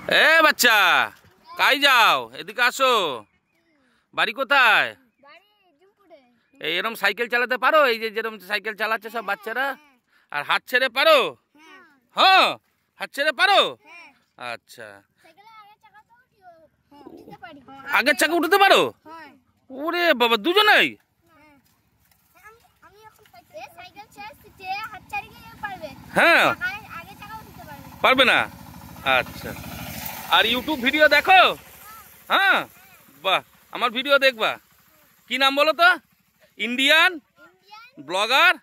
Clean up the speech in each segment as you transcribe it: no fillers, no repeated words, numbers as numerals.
এ বাচ্চা, কাই যাও, এদিকে আসো। বাড়ি কোথায়? এই এরকম সাইকেল চালাতে পারো? এই যে যেরকম সাইকেল চালাচ্ছে সব বাচ্চারা, আর হাত ছেড়ে পারো? হ্যাঁ, হাত ছেড়ে পারো? আচ্ছা, আগের চাকা উঠতে পারো? ওরে বাবা, দুজনেই? হ্যাঁ, পারবে না? আচ্ছা, আর ইউটিউব ভিডিও দেখো? হ্যাঁ, বাহ, আমার ভিডিও দেখবা। কি নাম বলো তো? Indian blogger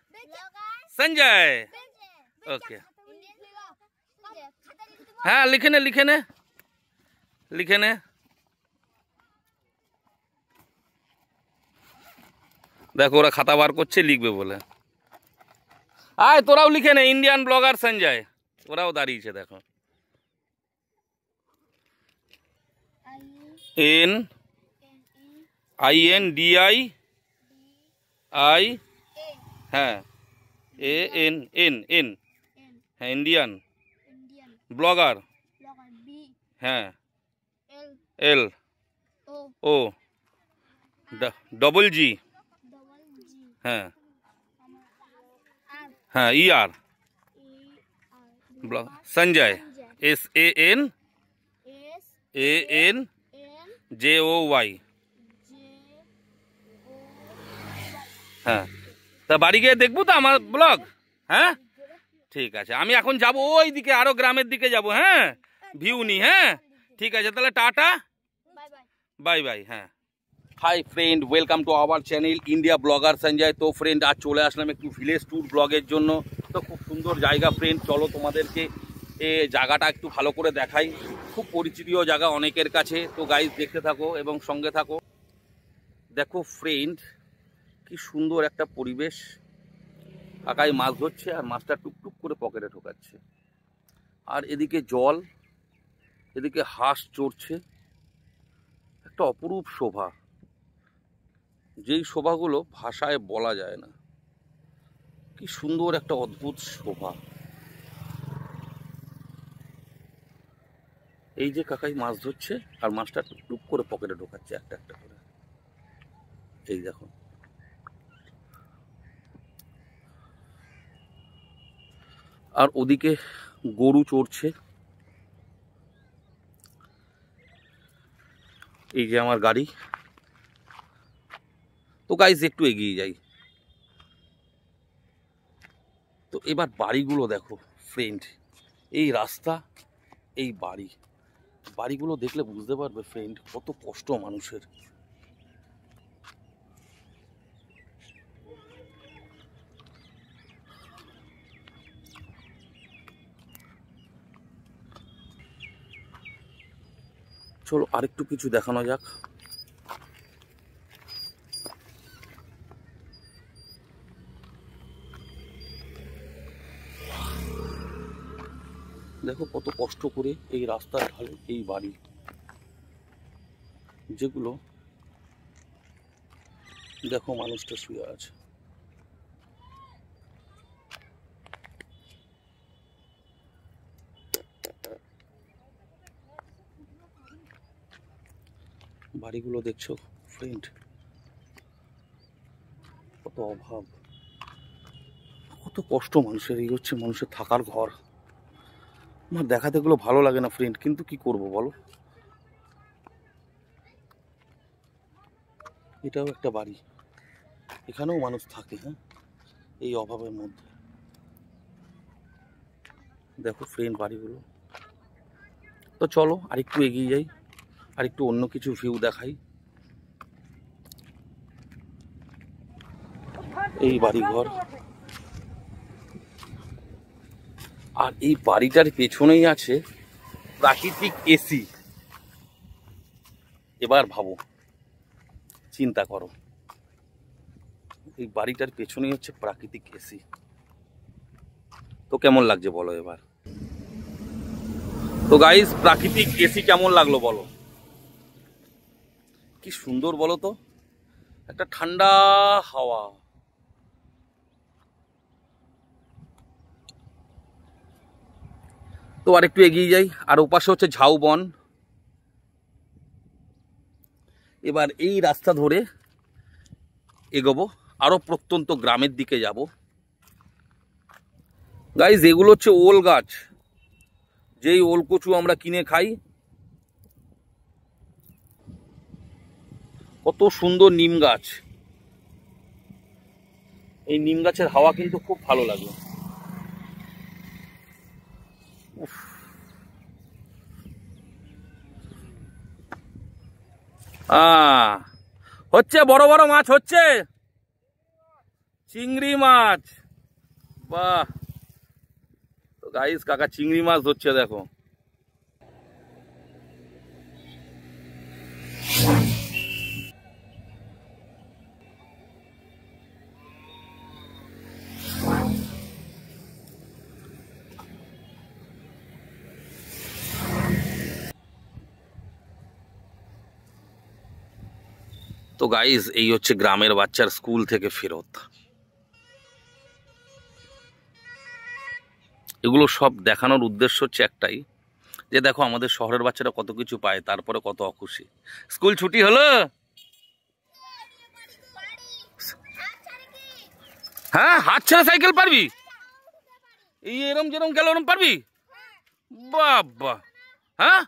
Sanjay. ওকে, হ্যাঁ, লিখে নে লিখে নে লিখে নে। দেখো ওরা খাতা বার করছে, লিখবে বলে। আয় তোরাও লিখে নে, ইন্ডিয়ান ব্লগার সঞ্জয়। ওরাও দাঁড়িয়েছে, দেখো। INDI হ্যাঁ, ANN হ্যাঁ, ইন্ডিয়ান ব্লগার হ্যাঁ, LOG হ্যাঁ হ্যাঁ, ER সঞ্জয় SANJOY। হ্যাঁ, তা বাড়ি গিয়ে দেখবো তো আমার ব্লগ? হ্যাঁ, ঠিক আছে, আমি এখন যাব ওই দিকে, আরো গ্রামের দিকে যাব। হ্যাঁ, ভিউ নি। হ্যাঁ, ঠিক আছে, তাহলে টাটা, বাই বাই। হ্যাঁ, hi friend, welcome to our channel India blogger Sanjay. তো ফ্রেন্ড, আজ চলে আসলাম একটু ভিলেজ ট্যুর ব্লগের জন্য। তো খুব সুন্দর জায়গা ফ্রেন্ড, চলো তোমাদেরকে জায়গাটা একটু ভালো করে দেখাই। খুব পরিচিতীয় জায়গা অনেকের কাছে। তো গাইজ দেখতে থাকো এবং সঙ্গে থাকো। দেখো ফ্রেন্ড, কি সুন্দর একটা পরিবেশ। কাকাই মাছ ধরছে আর মাছটা টুকটুক করে পকেটে ঢোকাচ্ছে। আর এদিকে জল, এদিকে হাঁস চড়ছে। একটা অপরূপ শোভা, যেই শোভাগুলো ভাষায় বলা যায় না। কি সুন্দর একটা অদ্ভুত শোভা। এই যে কাকাই মাছ ধরছে আর মাছটা টুকটুক করে পকেটে ঢোকাচ্ছে একটা একটা করে। এই দেখো, আর ওদিকে গরু চড়ছে। এই যে আমার গাড়ি। তো গাইজ একটু এগিয়ে যাই। তো এবার বাড়িগুলো দেখো ফ্রেন্ড, এই রাস্তা, এই বাড়িগুলো দেখলে বুঝতে পারবে ফ্রেন্ড কত কষ্ট মানুষের। চলো আরেকটু কিছু দেখানো যাক। দেখো কত কষ্ট করে এই রাস্তার ঢালে এই বাড়ি, যেগুলো দেখো মানুষটা শুয়ে আছে। বাড়িগুলো দেখছো ফ্রেন্ড, কত অভাব, কত কষ্ট মানুষের। এই হচ্ছে মানুষের থাকার ঘর। আমার দেখাতে এগুলো ভালো লাগে না ফ্রেন্ড, কিন্তু কি করব বলো। এটাও একটা বাড়ি, এখানেও মানুষ থাকে। হ্যাঁ, এই অভাবের মধ্যে দেখো ফ্রেন্ড বাড়িগুলো। তো চলো আরেকটু এগিয়ে যাই, আরেকটু অন্য কিছু ভিউ দেখাই। এই বাড়িঘর, আর এই বাড়িটার পেছনেই আছে প্রাকৃতিক এসি। এবার ভাবো, চিন্তা করো, এই বাড়িটার পেছনেই হচ্ছে প্রাকৃতিক এসি। তো কেমন লাগছে বলো এবার? তো গাইস, প্রাকৃতিক এসি কেমন লাগলো বলো? কি সুন্দর বলো তো, একটা ঠান্ডা হাওয়া। তো তো আরেকটু এগিয়ে যাই, আর ওপাশে হচ্ছে ঝাউবন। এবার এই রাস্তা ধরে এগোবো, আরো প্রত্যন্ত গ্রামের দিকে যাব। গাইজ এগুলো হচ্ছে ওল গাছ, যেই ওল কচু আমরা কিনে খাই। কত সুন্দর নিম গাছ, এই নিম গাছের হাওয়া কিন্তু খুব ভালো লাগে। হচ্ছে বড় বড় মাছ, হচ্ছে চিংড়ি মাছ। বাহ, তো গাইস কাকা চিংড়ি মাছ ধরছে, দেখো। তো গাইস এই হচ্ছে গ্রামের বাচ্চার স্কুল থেকে ফেরত। এগুলো সব দেখানোর উদ্দেশ্য হচ্ছে একটাই, যে দেখো আমাদের শহরের বাচ্চারা কত কিছু পায়, তারপরে কত অখুশি। স্কুল ছুটি হলো, হ্যাঁ হাত ছেড়ে সাইকেল পারবি, এই এরম যেরম গেল ওরম পারবি? বাবা, হ্যাঁ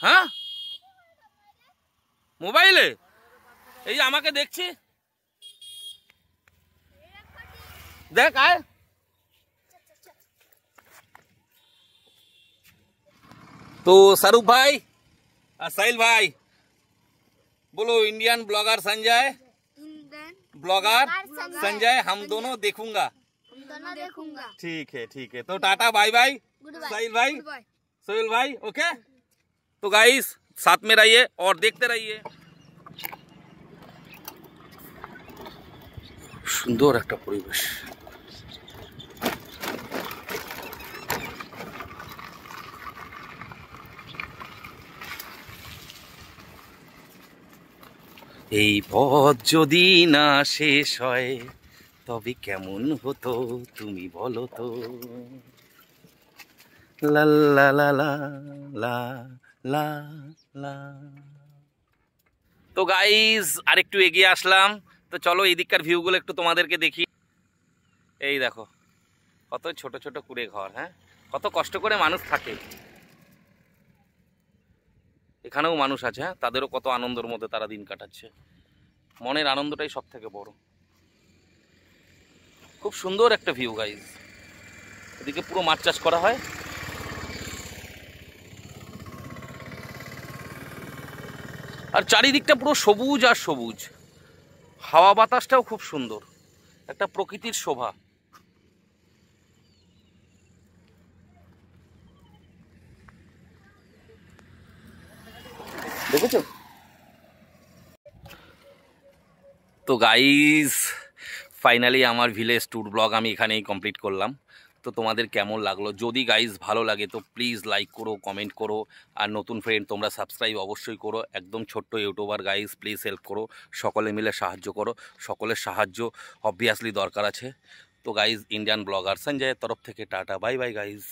হ্যাঁ মোবাইলে এই যে আমাকে দেখছি, দেখ আয়। तो स्वरूप भाई और साहिल भाई बोलो, Indian blogger Sanjay, blogger Sanjay हम दोनों देखूंगा। ठीक है, तो टाटा बाय बाय साहिल भाई, सोहेल भाई, ओके। तो गाइस साथ में रहिए और देखते रहिए। সুন্দর একটা পরিবেশ। এই পথ যদি না শেষ হয় তবে কেমন হতো তুমি বলো তো। লা লা লা লা লা লা লা। তো গাইস আরেকটু এগিয়ে আসলাম, তো চলো এই দিককার ভিউগুলো একটু তোমাদেরকে দেখি। এই দেখো কত ছোট ছোট কুড়ে ঘর, হ্যাঁ কত কষ্ট করে মানুষ থাকে। এখানেও মানুষ আছে, হ্যাঁ তাদেরও কত আনন্দের মধ্যে তারা দিন কাটাচ্ছে। মনের আনন্দটাই সব থেকে বড়। খুব সুন্দর একটা ভিউ গাইজ, এদিকে পুরো মাছ চাষ করা হয়। আর চারিদিকটা পুরো সবুজ আর সবুজ, হাওয়া বাতাসটাও খুব সুন্দর, একটা প্রকৃতির শোভা। দেখেছো? তো গাইজ ফাইনালি আমার ভিলেজ ট্যুর ব্লগ আমি এখানেই কমপ্লিট করলাম। তো তোমাদের কেমন লাগলো? যদি গাইজ ভালো লাগে তো প্লিজ লাইক করো, কমেন্ট করো, আর নতুন ফ্রেন্ড তোমরা সাবস্ক্রাইব অবশ্যই করো। একদম ছোট্ট ইউটিউবার গাইজ, প্লিজ হেল্প করো, সকলে মিলে সাহায্য করো। সকলের সাহায্য অবভিয়াসলি দরকার আছে। তো গাইজ ইন্ডিয়ান ব্লগার সঞ্জয়ের তরফ থেকে টাটা বাই বাই গাইজ।